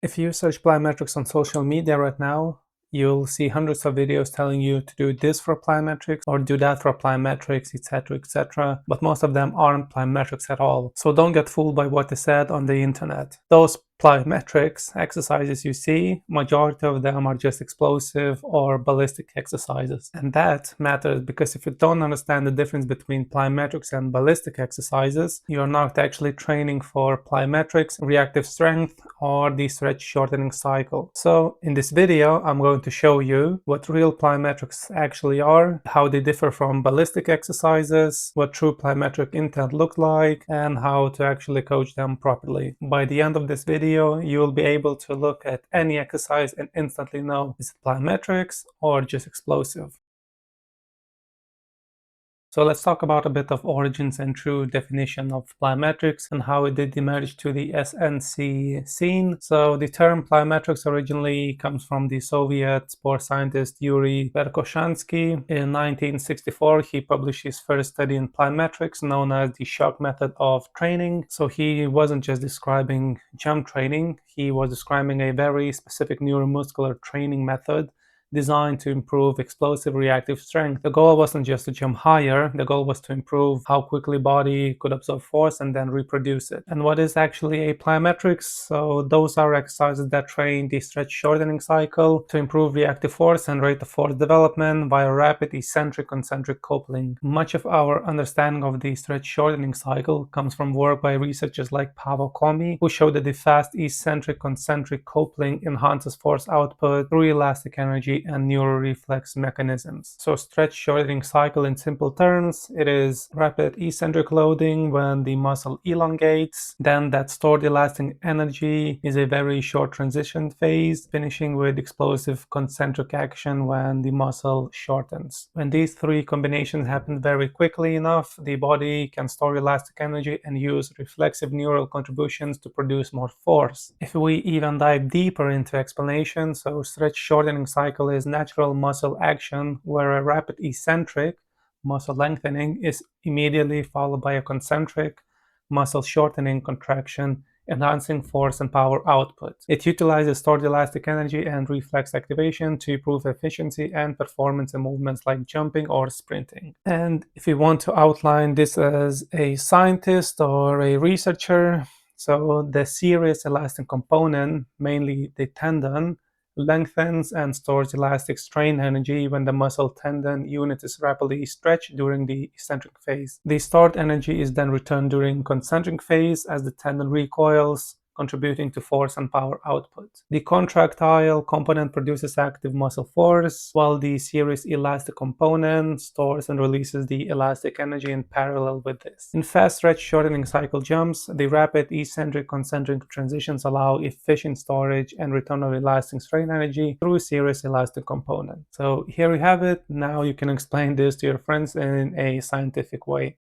If you search plyometrics on social media right now, you'll see hundreds of videos telling you to do this for plyometrics or do that for plyometrics, etc., etc. But most of them aren't plyometrics at all. So don't get fooled by what is said on the internet. Those plyometrics exercises you see, majority of them are just explosive or ballistic exercises. And that matters because if you don't understand the difference between plyometrics and ballistic exercises, you're not actually training for plyometrics, reactive strength, or the stretch shortening cycle. So in this video, I'm going to show you what real plyometrics actually are, how they differ from ballistic exercises, what true plyometric intent looks like, and how to actually coach them properly. By the end of this video, you'll be able to look at any exercise and instantly know is it plyometrics or just explosive. So let's talk about a bit of origins and true definition of plyometrics and how it did emerge to the SNC scene. So the term plyometrics originally comes from the Soviet sports scientist Yuri Verkhoshansky. In 1964, he published his first study in plyometrics known as the shock method of training. So he wasn't just describing jump training, he was describing a very specific neuromuscular training method designed to improve explosive reactive strength. The goal wasn't just to jump higher, the goal was to improve how quickly body could absorb force and then reproduce it. And what is actually a plyometrics? So those are exercises that train the stretch shortening cycle to improve reactive force and rate of force development via rapid eccentric concentric coupling. Much of our understanding of the stretch shortening cycle comes from work by researchers like Pavel Komi, who showed that the fast eccentric concentric coupling enhances force output through elastic energy and neuroreflex mechanisms. So stretch shortening cycle in simple terms, it is rapid eccentric loading when the muscle elongates, then that stored elastic energy is a very short transition phase, finishing with explosive concentric action when the muscle shortens. When these three combinations happen very quickly enough, the body can store elastic energy and use reflexive neural contributions to produce more force. If we even dive deeper into explanation, so stretch shortening cycle is natural muscle action where a rapid eccentric muscle lengthening is immediately followed by a concentric muscle shortening contraction, enhancing force and power output. It utilizes stored elastic energy and reflex activation to improve efficiency and performance in movements like jumping or sprinting. And if you want to outline this as a scientist or a researcher, so the serous elastic component, mainly the tendon, lengthens and stores elastic strain energy when the muscle tendon unit is rapidly stretched during the eccentric phase. The stored energy is then returned during concentric phase as the tendon recoils, contributing to force and power output. The contractile component produces active muscle force, while the serous elastic component stores and releases the elastic energy in parallel with this. In fast stretch shortening cycle jumps, the rapid eccentric concentric transitions allow efficient storage and return of elastic strain energy through serous elastic component. So here we have it. Now you can explain this to your friends in a scientific way.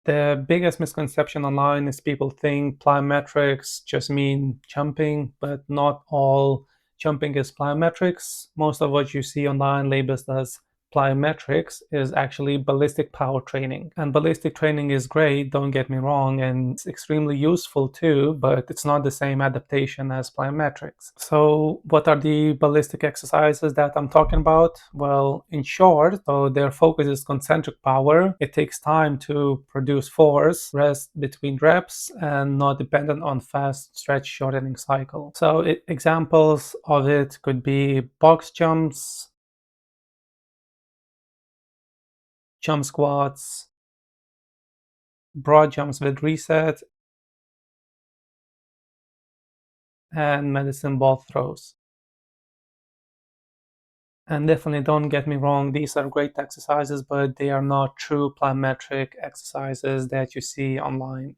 The biggest misconception online is people think plyometrics just mean jumping, but not all jumping is plyometrics. Most of what you see online labeled as plyometrics is actually ballistic power training. And ballistic training is great, don't get me wrong, and it's extremely useful too, but it's not the same adaptation as plyometrics. So what are the ballistic exercises that I'm talking about? Well, in short, so their focus is concentric power. It takes time to produce force, rest between reps, and not dependent on fast stretch shortening cycle. So examples of it could be box jumps, jump squats, broad jumps with reset, and medicine ball throws. And definitely don't get me wrong, these are great exercises, but they are not true plyometric exercises that you see online.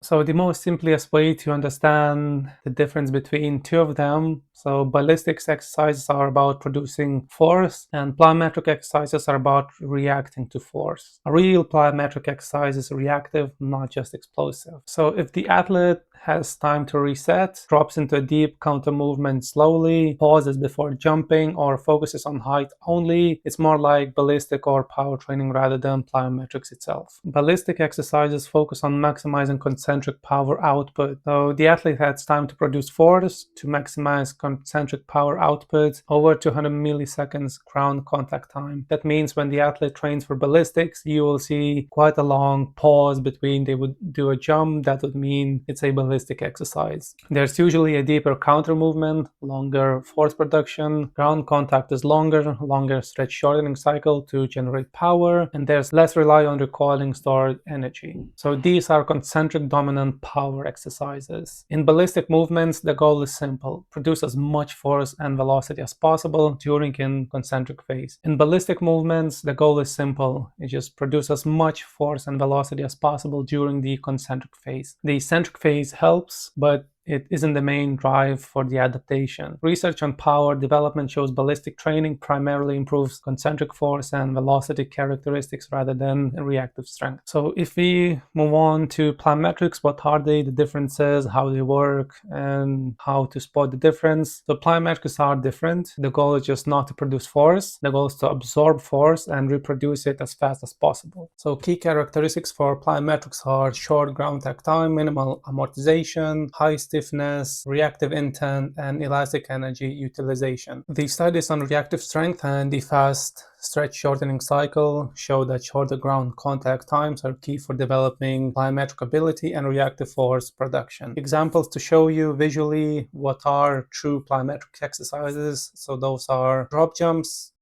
So the most simplest way to understand the difference between two of them, so ballistics exercises are about producing force and plyometric exercises are about reacting to force. A real plyometric exercise is reactive, not just explosive. So if the athlete has time to reset, drops into a deep counter movement slowly, pauses before jumping, or focuses on height only. It's more like ballistic or power training rather than plyometrics itself. Ballistic exercises focus on maximizing concentric power output. So the athlete has time to produce force to maximize concentric power output over 200 milliseconds ground contact time. That means when the athlete trains for ballistics, you will see quite a long pause between they would do a jump. That would mean it's a ballistic exercise. There's usually a deeper counter movement, longer force production, ground contact is longer stretch shortening cycle to generate power, and there's less rely on recoiling stored energy. So these are concentric dominant power exercises. In ballistic movements, the goal is simple: produce as much force and velocity as possible during in concentric phase. In ballistic movements, the goal is simple: it just produce as much force and velocity as possible during the concentric phase. The eccentric phase helps, but it isn't the main drive for the adaptation. Research on power development shows ballistic training primarily improves concentric force and velocity characteristics rather than reactive strength. So if we move on to plyometrics, what are they, the differences, how they work, and how to spot the difference. So plyometrics are different. The goal is just not to produce force. The goal is to absorb force and reproduce it as fast as possible. So key characteristics for plyometrics are short ground takt time, minimal amortization, high stiffness, reactive intent, and elastic energy utilization. The studies on reactive strength and the fast stretch shortening cycle show that shorter ground contact times are key for developing plyometric ability and reactive force production. Examples to show you visually what are true plyometric exercises. So those are drop jumps,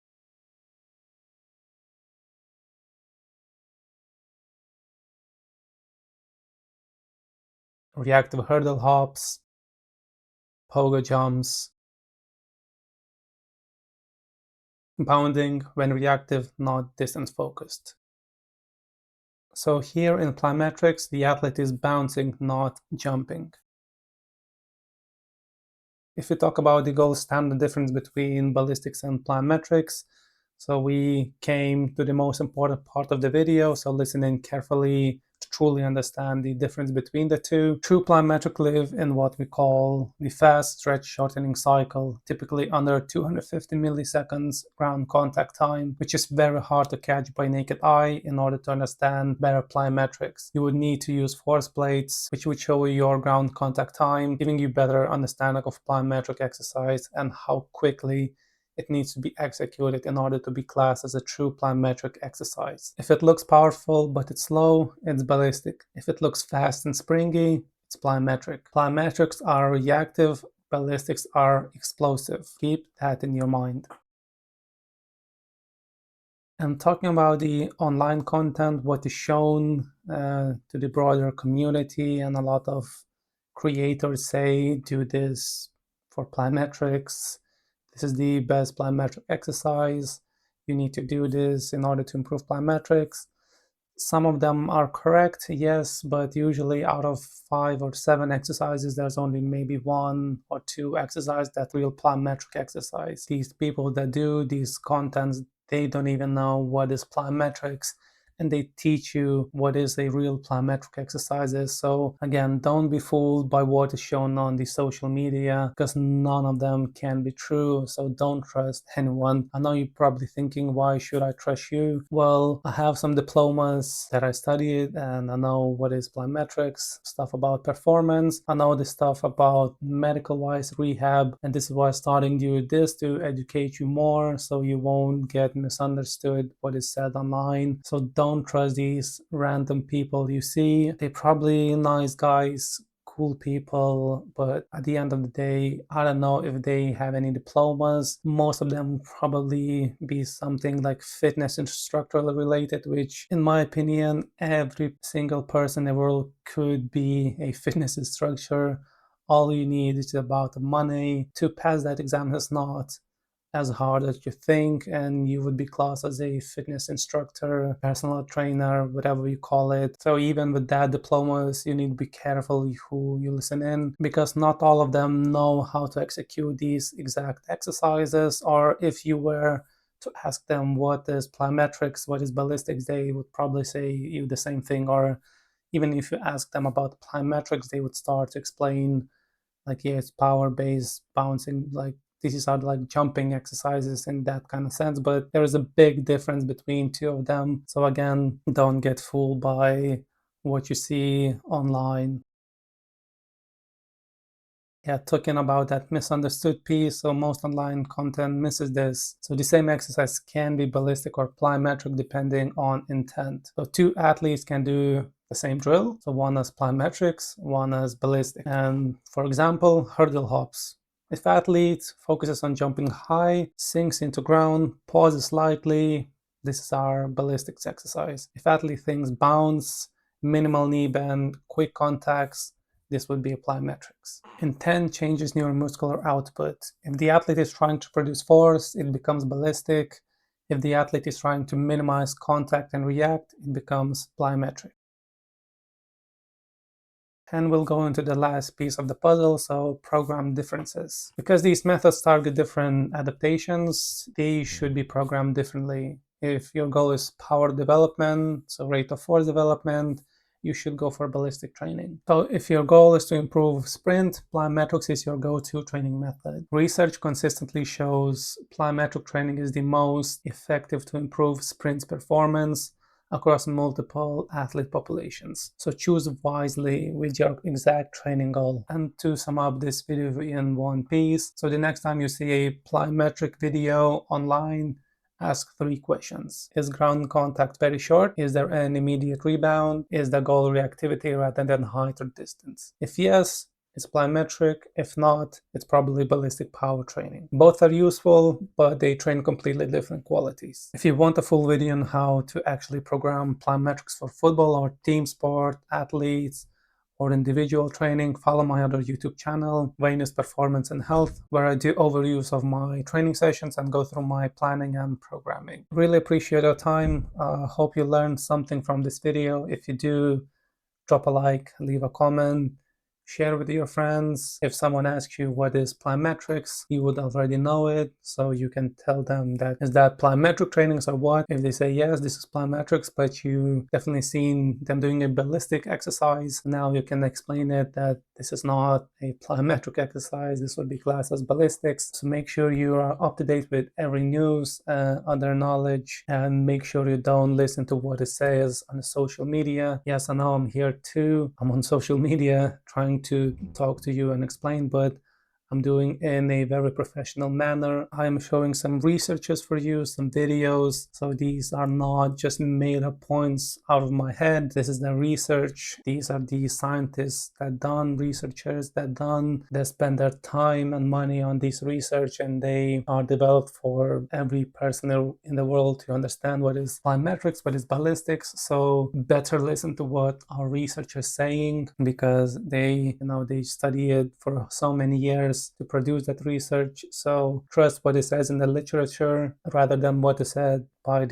reactive hurdle hops, pogo jumps, bounding when reactive, not distance focused. So here in plyometrics, the athlete is bouncing, not jumping. If we talk about the gold standard difference between ballistics and plyometrics, so we came to the most important part of the video, so listen in carefully to truly understand the difference between the two. True plyometric live in what we call the fast stretch shortening cycle, typically under 250 milliseconds ground contact time, which is very hard to catch by naked eye. In order to understand better plyometrics, you would need to use force plates, which would show you your ground contact time, giving you better understanding of plyometric exercise and how quickly it needs to be executed in order to be classed as a true plyometric exercise. If it looks powerful but it's slow, it's ballistic. If it looks fast and springy, it's plyometric. Plyometrics are reactive, ballistics are explosive. Keep that in your mind. And talking about the online content, what is shown to the broader community, and a lot of creators say do this for plyometrics. This is the best plyometric exercise. You need to do this in order to improve plyometrics. Some of them are correct, yes, but usually out of 5 or 7 exercises, there's only maybe 1 or 2 exercises that real plyometric exercise. These people that do these contents, they don't even know what is plyometrics, and they teach you what is a real plyometric exercises. So again, don't be fooled by what is shown on the social media, because none of them can be true. So don't trust anyone. I know you're probably thinking, why should I trust you? Well, I have some diplomas that I studied, and I know what is plyometrics, stuff about performance. I know the stuff about medical wise rehab, and this is why I'm starting to do this, to educate you more so you won't get misunderstood what is said online. So don't trust these random people you see. They're probably nice guys, cool people, but at the end of the day, I don't know if they have any diplomas. Most of them probably be something like fitness instructor related, which in my opinion, every single person in the world could be a fitness instructor. All you need is about the money. To pass that exam is not as hard as you think, and you would be classed as a fitness instructor, personal trainer, whatever you call it. So even with that diplomas, you need to be careful who you listen in, because not all of them know how to execute these exact exercises. Or if you were to ask them what is plyometrics, what is ballistics, they would probably say you the same thing, or even if you ask them about plyometrics, they would start to explain like, yeah, it's power-based bouncing, like these are like jumping exercises in that kind of sense, but there is a big difference between two of them. So again, don't get fooled by what you see online. Yeah, talking about that misunderstood piece, so most online content misses this. So the same exercise can be ballistic or plyometric depending on intent. So two athletes can do the same drill. So one has plyometrics, one has ballistic. And for example, hurdle hops. If athlete focuses on jumping high, sinks into ground, pauses slightly, this is our ballistics exercise. If athlete thinks bounce, minimal knee bend, quick contacts, this would be plyometrics. Intent changes neuromuscular output. If the athlete is trying to produce force, it becomes ballistic. If the athlete is trying to minimize contact and react, it becomes plyometric. And we'll go into the last piece of the puzzle, so program differences. Because these methods target different adaptations, they should be programmed differently. If your goal is power development, so rate of force development, you should go for ballistic training. So if your goal is to improve sprint, plyometrics is your go-to training method. Research consistently shows plyometric training is the most effective to improve sprint performance across multiple athlete populations. So choose wisely with your exact training goal. And to sum up this video in one piece, so the next time you see a plyometric video online, ask 3 questions. Is ground contact very short? Is there an immediate rebound? Is the goal reactivity rather than height or distance? If yes, it's plyometric. If not, it's probably ballistic power training. Both are useful, but they train completely different qualities. If you want a full video on how to actually program plyometrics for football or team sport, athletes, or individual training, follow my other YouTube channel, Venus Performance and Health, where I do overviews of my training sessions and go through my planning and programming. Really appreciate your time. Hope you learned something from this video. If you do, drop a like, leave a comment, share with your friends. If someone asks you what is plyometrics, you would already know it, so you can tell them that is that plyometric trainings or what. If they say yes, this is plyometrics, but you definitely seen them doing a ballistic exercise, now you can explain it that this is not a plyometric exercise, this would be classed as ballistics. So make sure you are up to date with every news, other knowledge, and make sure you don't listen to what it says on the social media. Yes, I know I'm here too. I'm on social media trying to talk to you and explain, but I'm doing in a very professional manner. I am showing some researches for you, some videos. So these are not just made up points out of my head. This is the research. These are the scientists that done, researchers that done, they spend their time and money on this research, and they are developed for every person in the world to understand what is plyometrics, what is ballistics. So better listen to what our research is saying, because they study it for so many years to produce that research. So trust what it says in the literature rather than what is said by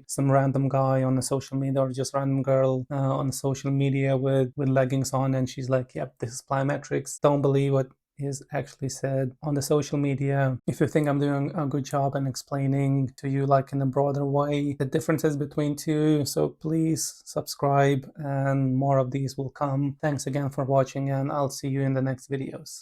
some random guy on the social media, or just random girl on the social media with leggings on, and she's like, yep, this is plyometrics. Don't believe what is actually said on the social media. If you think I'm doing a good job in explaining to you like in a broader way the differences between two, so please subscribe and more of these will come. Thanks again for watching, and I'll see you in the next videos.